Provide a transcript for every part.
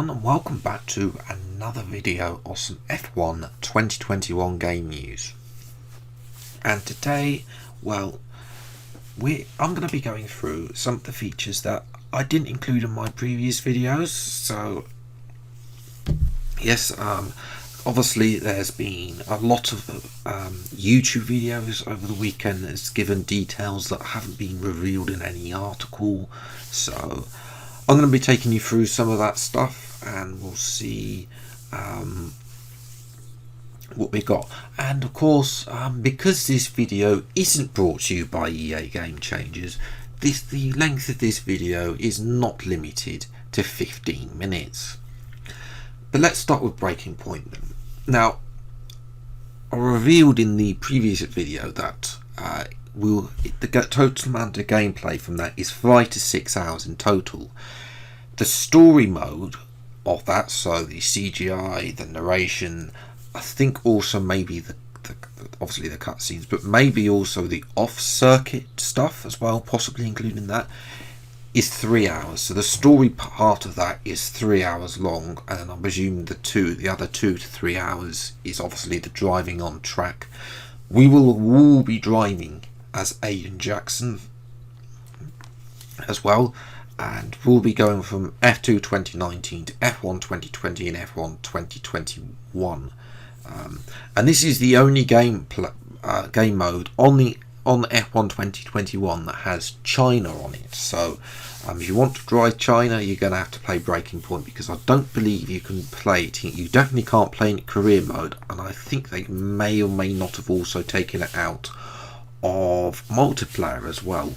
everyone, and welcome back to another video of some F1 2021 game news. And today, I'm going to be going through some of the features that I didn't include in my previous videos. So yes, obviously there's been a lot of YouTube videos over the weekend that's given details that haven't been revealed in any article. So I'm going to be taking you through some of that stuff, and we'll see what we got. And of course, because this video isn't brought to you by EA Game Changers, the length of this video is not limited to 15 minutes. But let's start with Breaking Point then. Now, I revealed in the previous video that the total amount of gameplay from that is 5 to 6 hours in total. The story mode of that, so the CGI, the narration, I think also maybe obviously the cutscenes, but maybe also the off-circuit stuff as well, possibly including that, is 3 hours. So the story part of that is 3 hours long, and I presume the other 2 to 3 hours is obviously the driving on track. We will all be driving as Aiden Jackson as well, and we'll be going from F2 2019 to F1 2020 and F1 2021. And this is the only game mode on F1 2021 that has China on it. So if you want to drive China, you're going to have to play Breaking Point, because I don't believe you can play it. You definitely can't play in career mode, and I think they may or may not have also taken it out of multiplayer as well.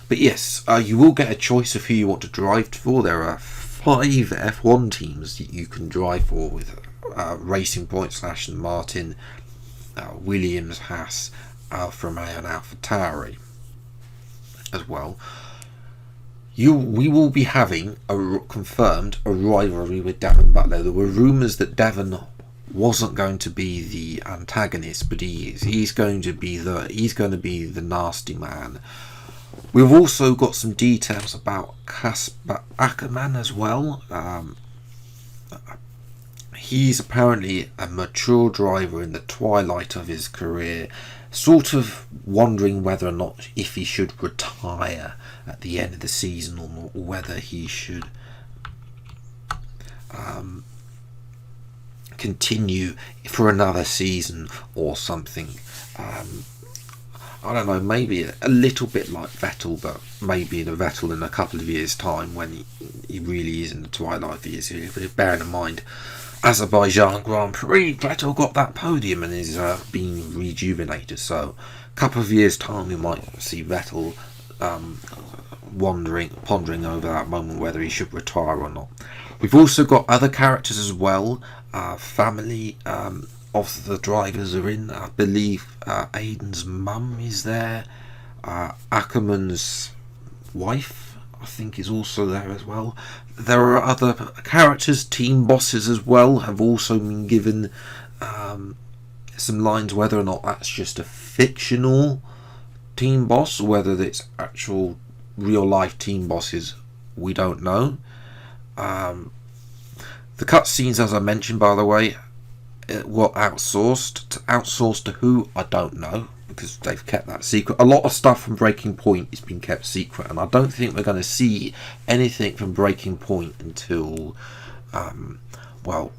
But yes, you will get a choice of who you want to drive for. There are 5 F1 teams that you can drive for, with Racing Point, Aston Martin, Williams, Haas, Alfa Romeo and AlphaTauri as well. We will be having confirmed a rivalry with Devon Butler. There were rumours that Devon wasn't going to be the antagonist, but he is. He's going to be the nasty man. We've also got some details about Kasper Ackermann as well. He's apparently a mature driver in the twilight of his career, sort of wondering whether or not if he should retire at the end of the season, or whether he should continue for another season or something. I don't know, maybe a little bit like Vettel, but maybe the Vettel in a couple of years' time, when he really is in the twilight of his career. But bearing in mind, Azerbaijan Grand Prix, Vettel got that podium and is being rejuvenated. So a couple of years' time, we might see Vettel pondering over that moment, whether he should retire or not. We've also got other characters as well. Family of the drivers are in. I believe Aiden's mum is there. Ackermann's wife, I think, is also there as well. There are other characters. Team bosses as well have also been given some lines. Whether or not that's just a fictional team boss, or whether it's actual real life team bosses, we don't know. The cutscenes, as I mentioned, by the way, were outsourced to who, I don't know, because they've kept that secret. A lot of stuff from Breaking Point has been kept secret, and I don't think we're going to see anything from Breaking Point until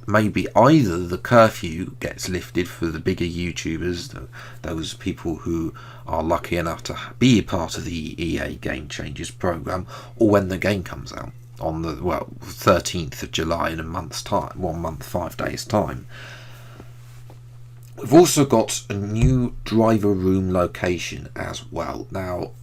maybe either the curfew gets lifted for the bigger YouTubers, those people who are lucky enough to be a part of the EA Game Changers program, or when the game comes out on the 13th of July in a month's time, 1 month, 5 days time. We've also got a new driver room location as well. Now,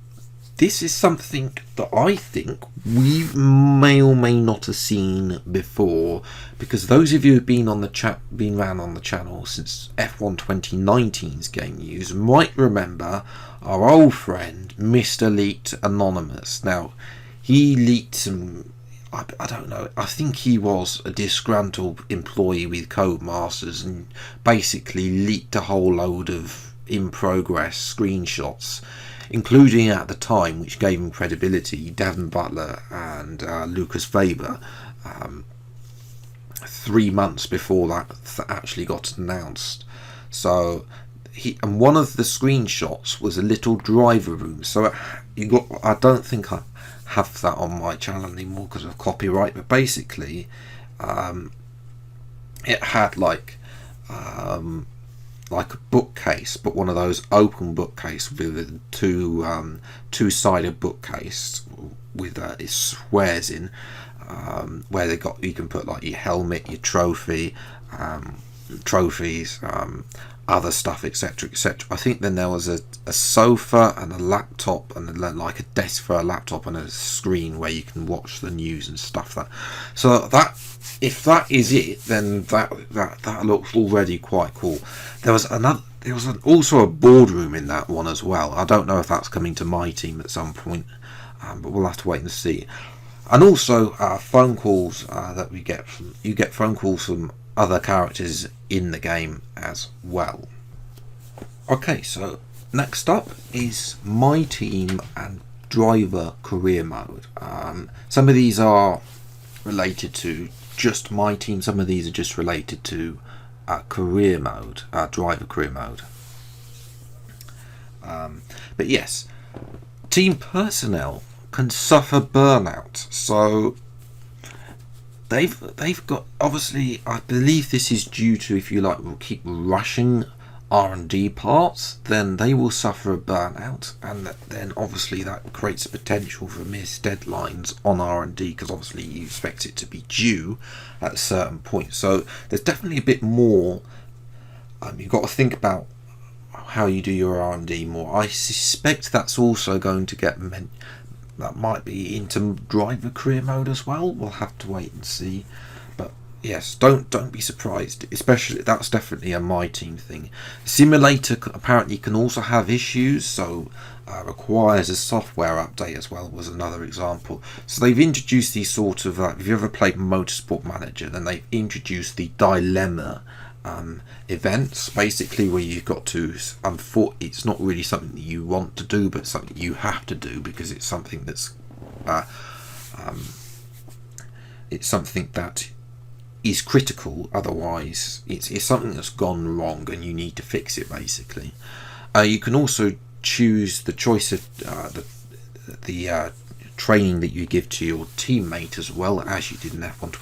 this is something that I think we may or may not have seen before, because those of you who've been around on the channel since F1 2019's game news might remember our old friend Mr. Leaked Anonymous. Now, he leaked some, I don't know, I think he was a disgruntled employee with Codemasters, and basically leaked a whole load of in-progress screenshots, including at the time, which gave him credibility, Devon Butler and Lucas Weber. 3 months before that actually got announced. So and one of the screenshots was a little driver room. So I don't think I have that on my channel anymore because of copyright, but basically it had like a bookcase, but one of those open bookcase with a two-sided bookcase with squares in, where you can put like your helmet, your trophies, other stuff, etc., etc. I think then there was a sofa and a laptop and like a desk for a laptop and a screen where you can watch the news and stuff. So if that is it, then that looks already quite cool. There was also a boardroom in that one as well. I don't know if that's coming to my team at some point, but we'll have to wait and see. And also phone calls that you get phone calls from other characters in the game as well. Okay, so next up is My Team and Driver Career Mode. Some of these are related to just My Team, some of these are just related to career mode, driver career mode. But yes, team personnel can suffer burnout. So they've got, obviously, I believe this is due to, if you like, will keep rushing R&D parts, then they will suffer a burnout, and then obviously that creates a potential for missed deadlines on R&D, because obviously you expect it to be due at a certain point. So there's definitely a bit more. You've got to think about how you do your R&D more. I suspect that's also going to get that might be into driver career mode as well. We'll have to wait and see. But yes, don't be surprised. Especially, that's definitely a My Team thing. Simulator apparently can also have issues, so requires a software update as well, was another example. So they've introduced these sort of, if you ever played Motorsport Manager, then they've introduced the dilemma events, basically, where you've got to, it's not really something that you want to do, but something you have to do because it's something that's is critical. Otherwise it's something that's gone wrong and you need to fix it, basically. You can also choose the choice of the training that you give to your teammate, as well as you did in F1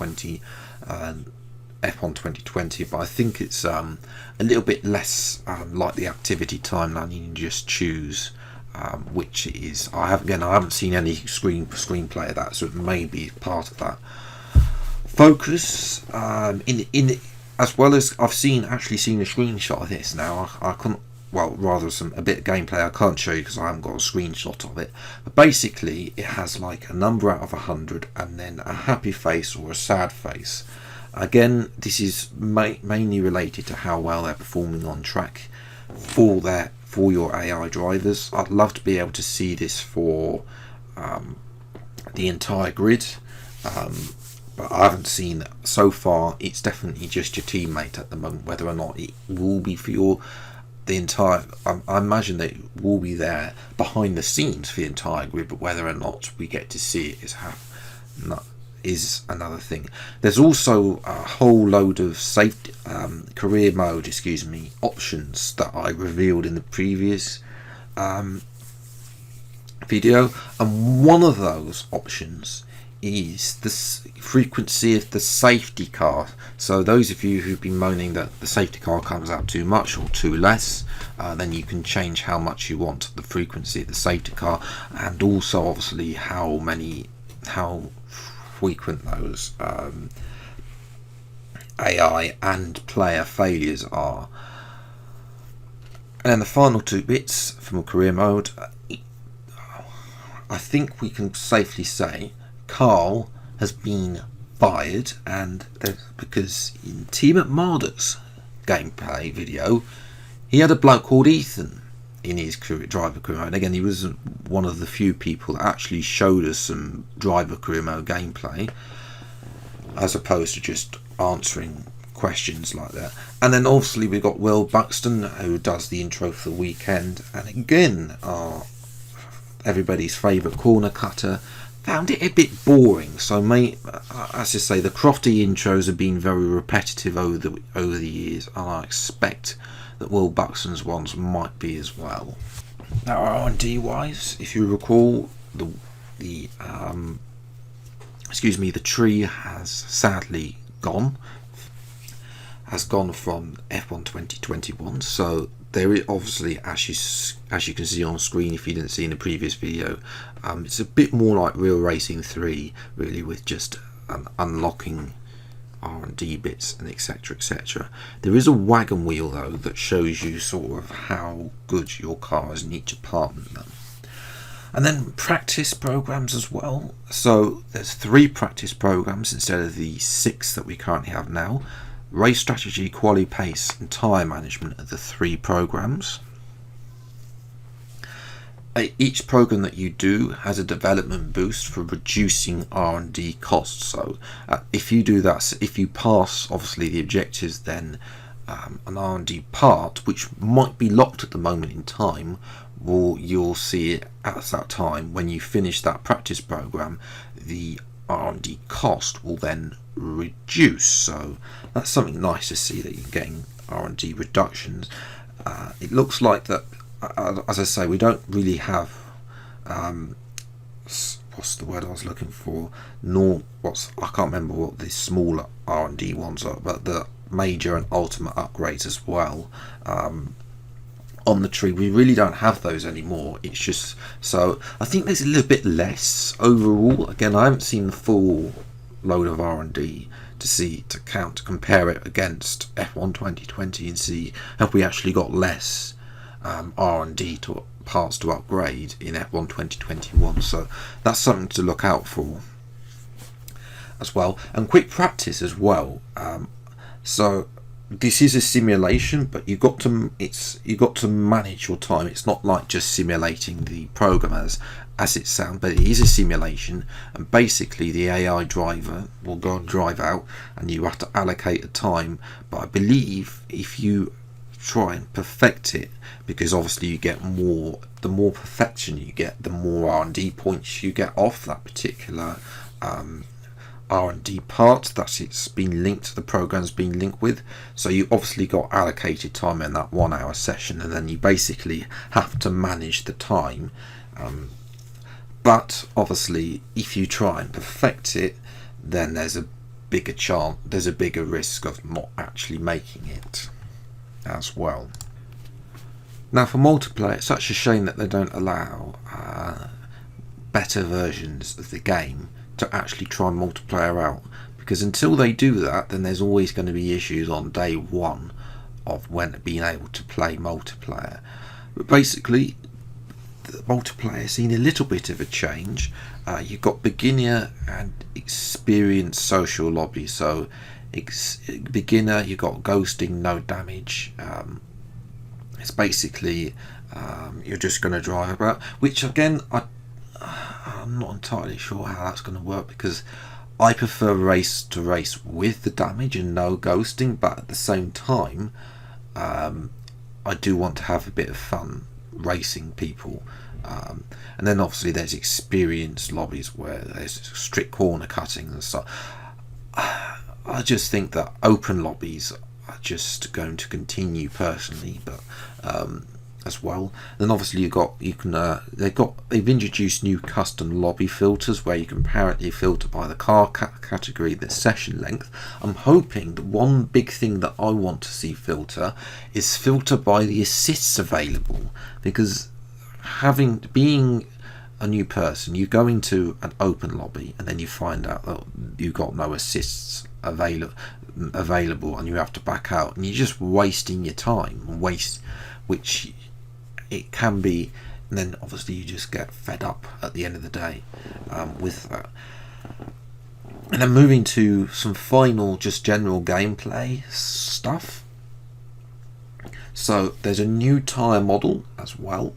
2020, but I think it's a little bit less like the activity timeline. You can just choose which it is. I haven't seen any screenplay of that, so it may be part of that. Focus in as well as I've actually seen a screenshot of this now. I couldn't, well, rather a bit of gameplay I can't show you because I haven't got a screenshot of it, but basically it has like a number out of 100 and then a happy face or a sad face. Again, this is mainly related to how well they're performing on track for your AI drivers. I'd love to be able to see this for the entire grid, but I haven't seen it so far. It's definitely just your teammate at the moment. Whether or not it will be for the entire, I imagine that it will be there behind the scenes for the entire grid, but whether or not we get to see it is another thing. There's also a whole load of safety career mode options that I revealed in the previous video, and one of those options is the frequency of the safety car. So those of you who've been moaning that the safety car comes out too much or too less, then you can change how much you want the frequency of the safety car, and also obviously how frequent those AI and player failures are. And then the final two bits from career mode, I think we can safely say Carl has been fired, and because in Team at Marduk's gameplay video, he had a bloke called Ethan in his driver career mode. Again, he was one of the few people that actually showed us some driver career mode gameplay, as opposed to just answering questions like that. And then obviously we've got Will Buxton, who does the intro for the weekend, and again everybody's favourite corner cutter, found it a bit boring. So, as I say, the Crofty intros have been very repetitive over the years, and I expect that Will Buxton's ones might be as well. Now, R&D wise, if you recall, the tree has sadly gone from F1 2021. So there is obviously, as you can see on screen, if you didn't see in the previous video, it's a bit more like Real Racing 3, really, with just unlocking R&D bits and etc. There is a wagon wheel though that shows you sort of how good your car is in each department then. And then practice programs as well. So there's 3 practice programs instead of the 6 that we currently have now. Race strategy, quality pace and tyre management are the 3 programs. Each program that you do has a development boost for reducing R&D costs. So if you do that, if you pass obviously the objectives, then an R&D part, which might be locked at the moment in time, you'll see it at that time when you finish that practice program, the R&D cost will then reduce. So that's something nice to see, that you're getting R&D reductions. It looks like that, as I say, we don't really have what's the word I was looking for, I can't remember what the smaller R&D ones are, but the major and ultimate upgrades as well. On the tree, we really don't have those anymore. It's just, so I think there's a little bit less overall. Again, I haven't seen the full load of R&D to compare it against F1 2020 and see have we actually got less R&D to parts to upgrade in F1 2021. So that's something to look out for as well. And quick practice as well. So this is a simulation, but you got to manage your time. It's not like just simulating the program as it sounds, but it is a simulation, and basically the AI driver will go and drive out and you have to allocate a time. But I believe if you try and perfect it, because obviously you get more, the more perfection you get, the more R&D points you get off that particular R&D part that it's been linked, the program's been linked with. So you obviously got allocated time in that 1 hour session, and then you basically have to manage the time. But obviously if you try and perfect it, then there's a bigger risk of not actually making it as well. Now for multiplayer, it's such a shame that they don't allow better versions of the game to actually try multiplayer out, because until they do that, then there's always going to be issues on day one of when being able to play multiplayer. But basically the multiplayer seen a little bit of a change. You've got beginner and experienced social lobby. So beginner, you've got ghosting, no damage. It's basically you're just going to drive about, which again I'm not entirely sure how that's going to work, because I prefer race to race with the damage and no ghosting, but at the same time I do want to have a bit of fun racing people. And then obviously there's experienced lobbies where there's strict corner cutting and stuff. I just think that open lobbies are just going to continue personally, but as well. Then obviously they've introduced new custom lobby filters where you can apparently filter by the car category, the session length. I'm hoping the one big thing that I want to see filter is filter by the assists available, because being a new person, you go into an open lobby and then you find out that you've got no assists available and you have to back out, and you're just wasting your time, which it can be, and then obviously you just get fed up at the end of the day with that. And then moving to some final just general gameplay stuff. So there's a new tyre model as well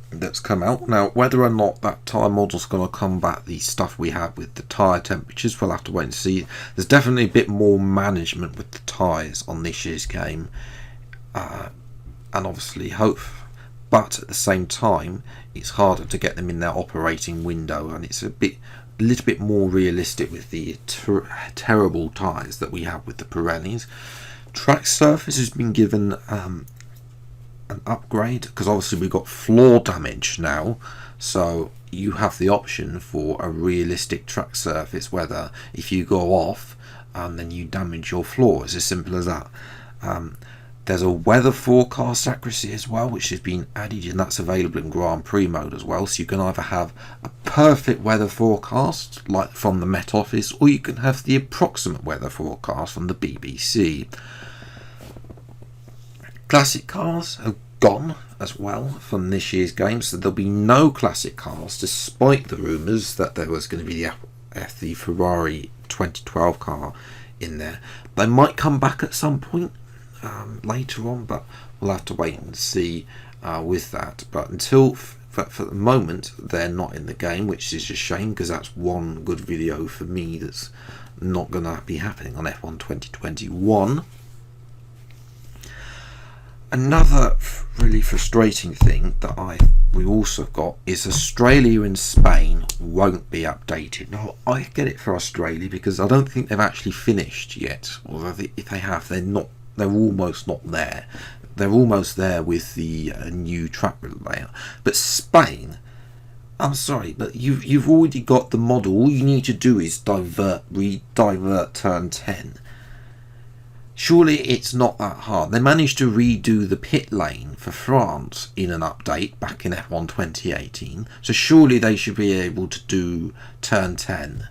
that's come out. Now whether or not that tyre model's going to combat the stuff we have with the tyre temperatures, we'll have to wait and see. There's definitely a bit more management with the tyres on this year's game, and obviously but at the same time it's harder to get them in their operating window, and it's a little bit more realistic with the terrible tyres that we have with the Pirellis. Track surface has been given an upgrade, because obviously we've got floor damage now, so you have the option for a realistic track surface, whether if you go off then you damage your floor. It's as simple as that. There's a weather forecast accuracy as well, which has been added, and that's available in Grand Prix mode as well. So you can either have a perfect weather forecast like from the Met Office, or you can have the approximate weather forecast from the BBC. Classic cars have gone as well from this year's game, so there'll be no classic cars, despite the rumours that there was going to be the Ferrari 2012 car in there. They might come back at some point later on, but we'll have to wait and see with that. But until for the moment they're not in the game, which is a shame, because that's one good video for me that's not going to be happening on F1 2021. Another really frustrating thing that we also got is Australia and Spain won't be updated. Now, I get it for Australia because I don't think they've actually finished yet, although if they have, they're almost not there. They're almost there with the new track layout. But Spain, I'm sorry, but you've already got the model. All you need to do is divert turn 10. Surely it's not that hard. They managed to redo the pit lane for France in an update back in F1 2018, so surely they should be able to do turn 10.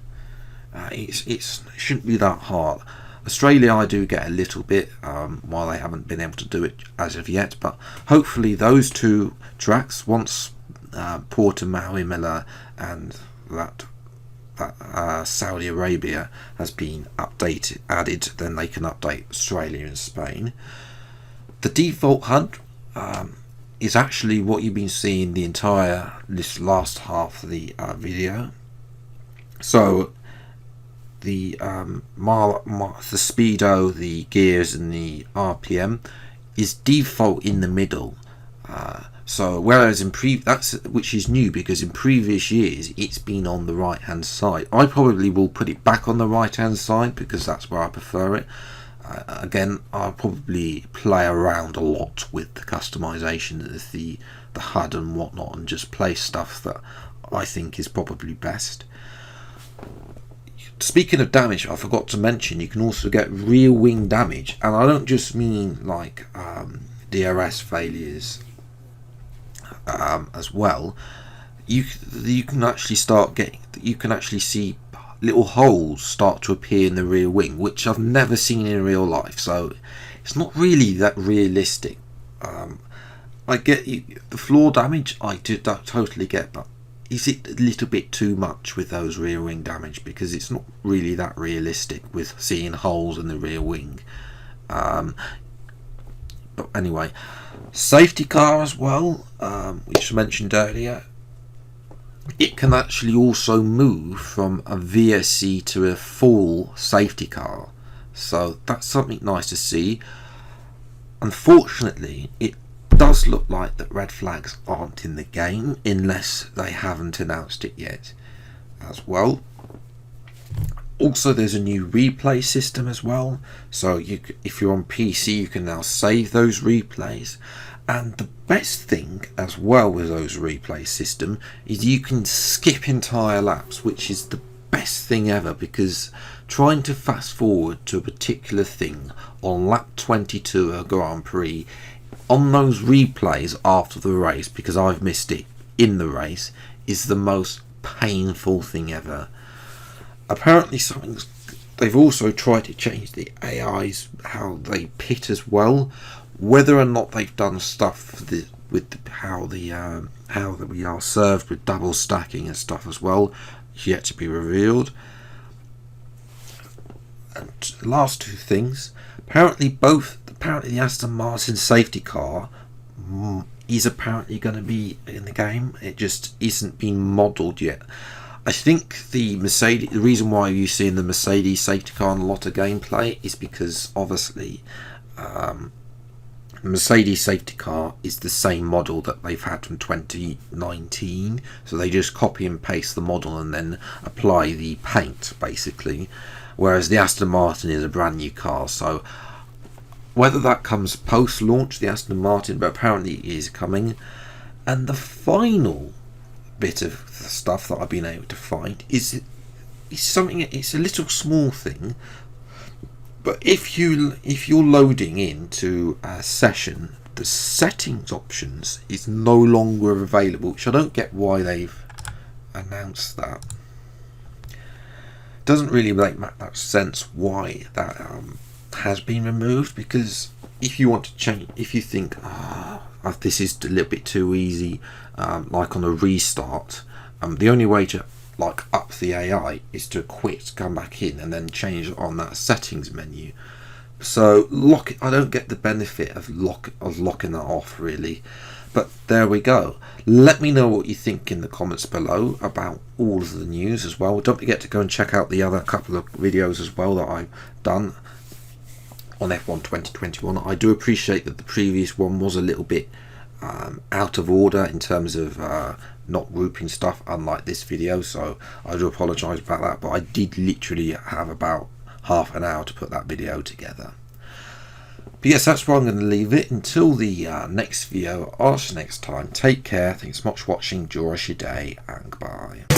It shouldn't be that hard. Australia, I do get a little bit, while they haven't been able to do it as of yet, but hopefully those two tracks, once Portimao, Imola and that Saudi Arabia has been added, then they can update Australia and Spain. The default HUD is actually what you've been seeing the entire last half of the video. So the speedo, the gears and the RPM is default in the middle. So whereas which is new, because in previous years it's been on the right hand side. I probably will put it back on the right hand side because that's where I prefer it. Again, I'll probably play around a lot with the customization of the HUD and whatnot, and just play stuff that I think is probably best. Speaking of damage, I forgot to mention you can also get rear wing damage, and I don't just mean like DRS failures as well. You can actually see little holes start to appear in the rear wing, which I've never seen in real life, so it's not really that realistic. I get the floor damage, I totally get, but is it a little bit too much with those rear wing damage, because it's not really that realistic with seeing holes in the rear wing. But anyway, safety car as well, which I mentioned earlier, it can actually also move from a VSC to a full safety car, so that's something nice to see. Unfortunately, it does look like that red flags aren't in the game unless they haven't announced it yet as well. Also, there's a new replay system as well, so if you're on PC you can now save those replays. And the best thing as well with those replay system is you can skip entire laps, which is the best thing ever, because trying to fast forward to a particular thing on lap 22 of Grand Prix on those replays after the race, because I've missed it in the race, is the most painful thing ever. Apparently they've also tried to change the AIs, how they pit as well. Whether or not they've done stuff with how we are served with double stacking and stuff as well is yet to be revealed. And last two things, apparently the Aston Martin safety car is apparently going to be in the game. It just isn't been modelled yet. I think the reason why you're seeing the Mercedes safety car in a lot of gameplay is because obviously The Mercedes safety car is the same model that they've had from 2019, so they just copy and paste the model and then apply the paint basically, whereas the Aston Martin is a brand new car. So whether that comes post launch, the Aston Martin, but apparently it is coming. And the final bit of stuff that I've been able to find is something, it's a little small thing, but if you're loading into a session, the settings options is no longer available, which I don't get why they've announced that. Doesn't really make that sense why that has been removed, because if you want to change, if you think this is a little bit too easy, like on a restart, the only way to like up the AI is to quit, come back in, and then change it on that settings menu. So I don't get the benefit of locking that off really. But there we go. Let me know what you think in the comments below about all of the news as well. Don't forget to go and check out the other couple of videos as well that I've done on F1 2021. I do appreciate that the previous one was a little bit out of order in terms of not grouping stuff, unlike this video, so I do apologise about that, but I did literally have about half an hour to put that video together. But yes, that's where I'm going to leave it until the next video. I'll see you next time. Take care, thanks so much for watching, enjoy your day, and goodbye.